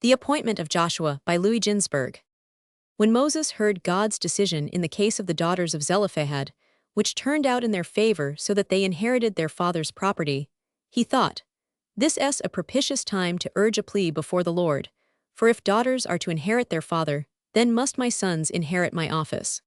The Appointment of Joshua by Ginzberg. When Moses heard God's decision in the case of the daughters of Zelophehad, which turned out in their favor so that they inherited their father's property, he thought, "This is a propitious time to urge a plea before the Lord, for if daughters are to inherit their father, then must my sons inherit my office."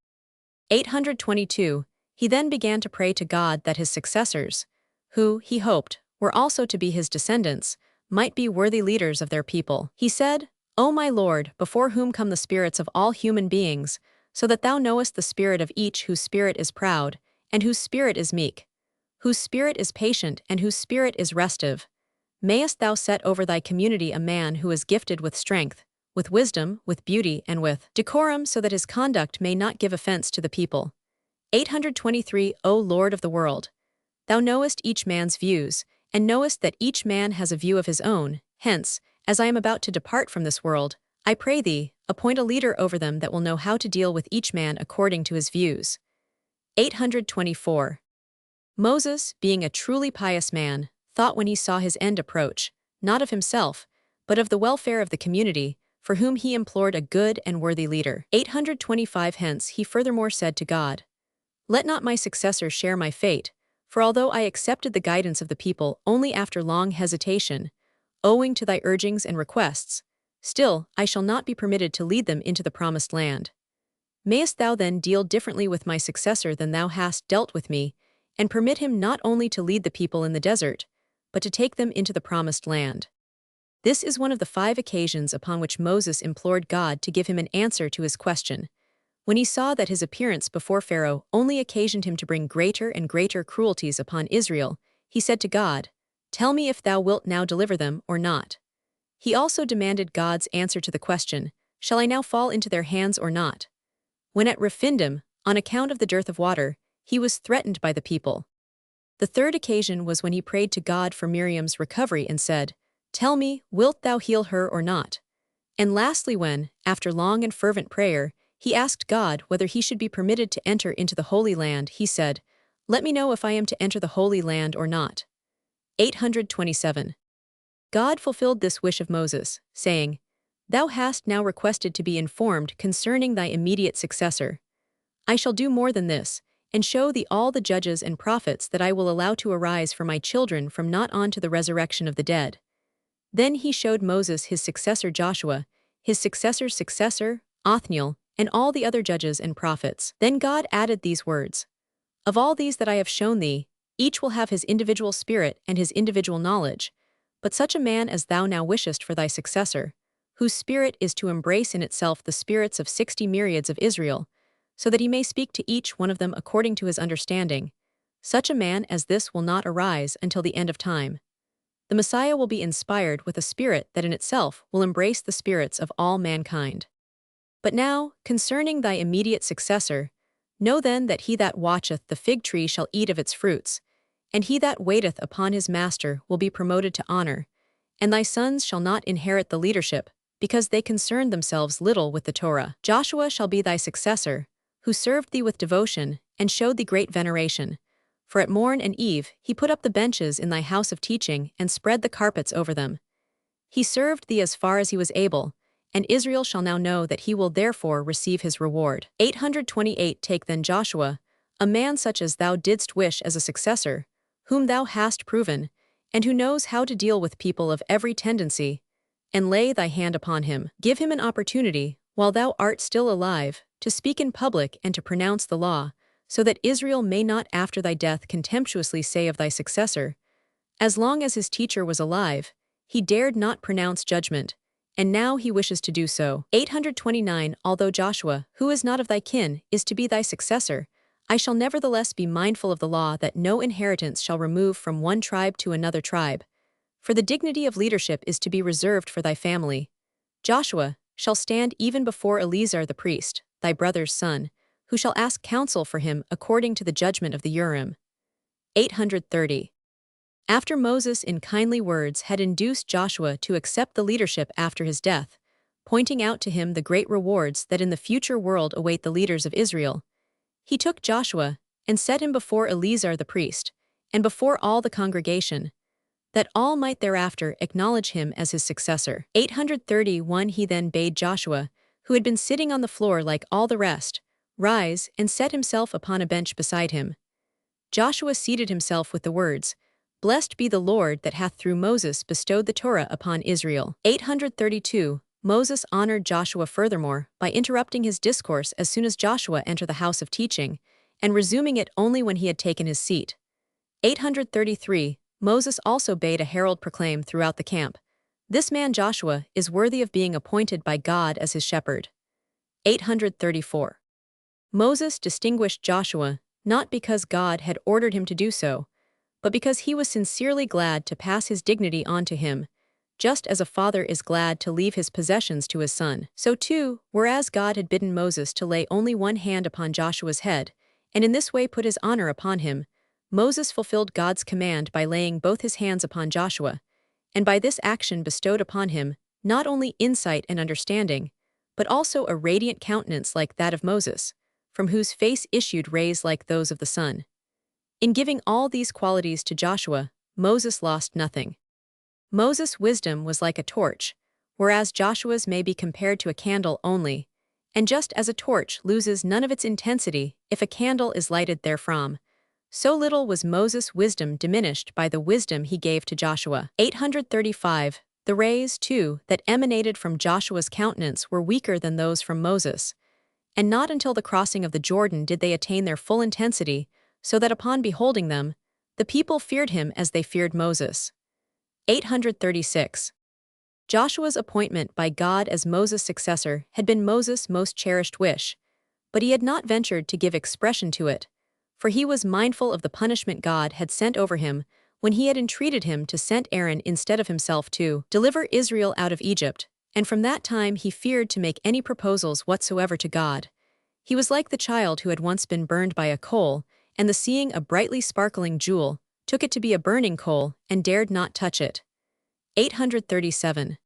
822, he then began to pray to God that his successors, who, he hoped, were also to be his descendants, might be worthy leaders of their people. He said, "O my Lord, before whom come the spirits of all human beings, so that thou knowest the spirit of each whose spirit is proud, and whose spirit is meek, whose spirit is patient, and whose spirit is restive, mayest thou set over thy community a man who is gifted with strength, with wisdom, with beauty, and with decorum, so that his conduct may not give offense to the people." 823, O Lord of the world, thou knowest each man's views, and knowest that each man has a view of his own. Hence, as I am about to depart from this world, I pray thee, appoint a leader over them that will know how to deal with each man according to his views. 824. Moses, being a truly pious man, thought when he saw his end approach, not of himself, but of the welfare of the community, for whom he implored a good and worthy leader. 825. Hence he furthermore said to God, "Let not my successor share my fate, for although I accepted the guidance of the people only after long hesitation, owing to thy urgings and requests, still I shall not be permitted to lead them into the promised land. Mayest thou then deal differently with my successor than thou hast dealt with me, and permit him not only to lead the people in the desert, but to take them into the promised land." This is one of the 5 occasions upon which Moses implored God to give him an answer to his question. When he saw that his appearance before Pharaoh only occasioned him to bring greater and greater cruelties upon Israel, he said to God, "Tell me if thou wilt now deliver them or not." He also demanded God's answer to the question, "Shall I now fall into their hands or not?" When at Rephidim, on account of the dearth of water, he was threatened by the people. The 3rd occasion was when he prayed to God for Miriam's recovery and said, "Tell me, wilt thou heal her or not?" And lastly when, after long and fervent prayer, he asked God whether he should be permitted to enter into the Holy Land, he said, "Let me know if I am to enter the Holy Land or not." 827. God fulfilled this wish of Moses, saying, "Thou hast now requested to be informed concerning thy immediate successor. I shall do more than this, and show thee all the judges and prophets that I will allow to arise for my children from not on to the resurrection of the dead." Then he showed Moses his successor Joshua, his successor's successor, Othniel, and all the other judges and prophets. Then God added these words, "Of all these that I have shown thee, each will have his individual spirit and his individual knowledge, but such a man as thou now wishest for thy successor, whose spirit is to embrace in itself the spirits of 60 myriads of Israel, so that he may speak to each one of them according to his understanding, such a man as this will not arise until the end of time. The Messiah will be inspired with a spirit that in itself will embrace the spirits of all mankind. But now, concerning thy immediate successor, know then that he that watcheth the fig tree shall eat of its fruits, and he that waiteth upon his master will be promoted to honor, and thy sons shall not inherit the leadership, because they concern themselves little with the Torah. Joshua shall be thy successor, who served thee with devotion, and showed thee great veneration. For at morn and eve he put up the benches in thy house of teaching, and spread the carpets over them. He served thee as far as he was able, and Israel shall now know that he will therefore receive his reward. 828. Take then Joshua, a man such as thou didst wish as a successor, whom thou hast proven, and who knows how to deal with people of every tendency, and lay thy hand upon him. Give him an opportunity, while thou art still alive, to speak in public and to pronounce the law, so that Israel may not after thy death contemptuously say of thy successor, as long as his teacher was alive, he dared not pronounce judgment, and now he wishes to do so. 829. Although Joshua, who is not of thy kin, is to be thy successor, I shall nevertheless be mindful of the law that no inheritance shall remove from one tribe to another tribe. For the dignity of leadership is to be reserved for thy family. Joshua shall stand even before Eleazar the priest, thy brother's son, who shall ask counsel for him according to the judgment of the Urim. 830. After Moses in kindly words had induced Joshua to accept the leadership after his death, pointing out to him the great rewards that in the future world await the leaders of Israel, he took Joshua and set him before Eleazar the priest, and before all the congregation. that all might thereafter acknowledge him as his successor. 831 He then bade Joshua, who had been sitting on the floor like all the rest, rise and set himself upon a bench beside him. Joshua seated himself with the words, Blessed be the Lord that hath through Moses bestowed the Torah upon Israel. 832 Moses honored Joshua furthermore by interrupting his discourse as soon as Joshua entered the house of teaching, and resuming it only when he had taken his seat. 833 Moses also bade a herald proclaim throughout the camp, This man Joshua is worthy of being appointed by God as his shepherd. 834 Moses distinguished Joshua not because God had ordered him to do so, but because he was sincerely glad to pass his dignity on to him, just as a father is glad to leave his possessions to his son. So too, whereas God had bidden Moses to lay only one hand upon Joshua's head, and in this way put his honor upon him, Moses fulfilled God's command by laying both his hands upon Joshua, and by this action bestowed upon him not only insight and understanding, but also a radiant countenance like that of Moses, from whose face issued rays like those of the sun. In giving all these qualities to Joshua, Moses lost nothing. Moses' wisdom was like a torch, whereas Joshua's may be compared to a candle only, and just as a torch loses none of its intensity if a candle is lighted therefrom, so little was Moses' wisdom diminished by the wisdom he gave to Joshua. 835 The rays, too, that emanated from Joshua's countenance were weaker than those from Moses, and not until the crossing of the Jordan did they attain their full intensity, so that upon beholding them, the people feared him as they feared Moses. 836 Joshua's appointment by God as Moses' successor had been Moses' most cherished wish, but he had not ventured to give expression to it, for he was mindful of the punishment God had sent over him when he had entreated him to send Aaron instead of himself to deliver Israel out of Egypt, and from that time he feared to make any proposals whatsoever to God. He was like the child who had once been burned by a coal, and the seeing a brightly sparkling jewel, took it to be a burning coal, and dared not touch it. 837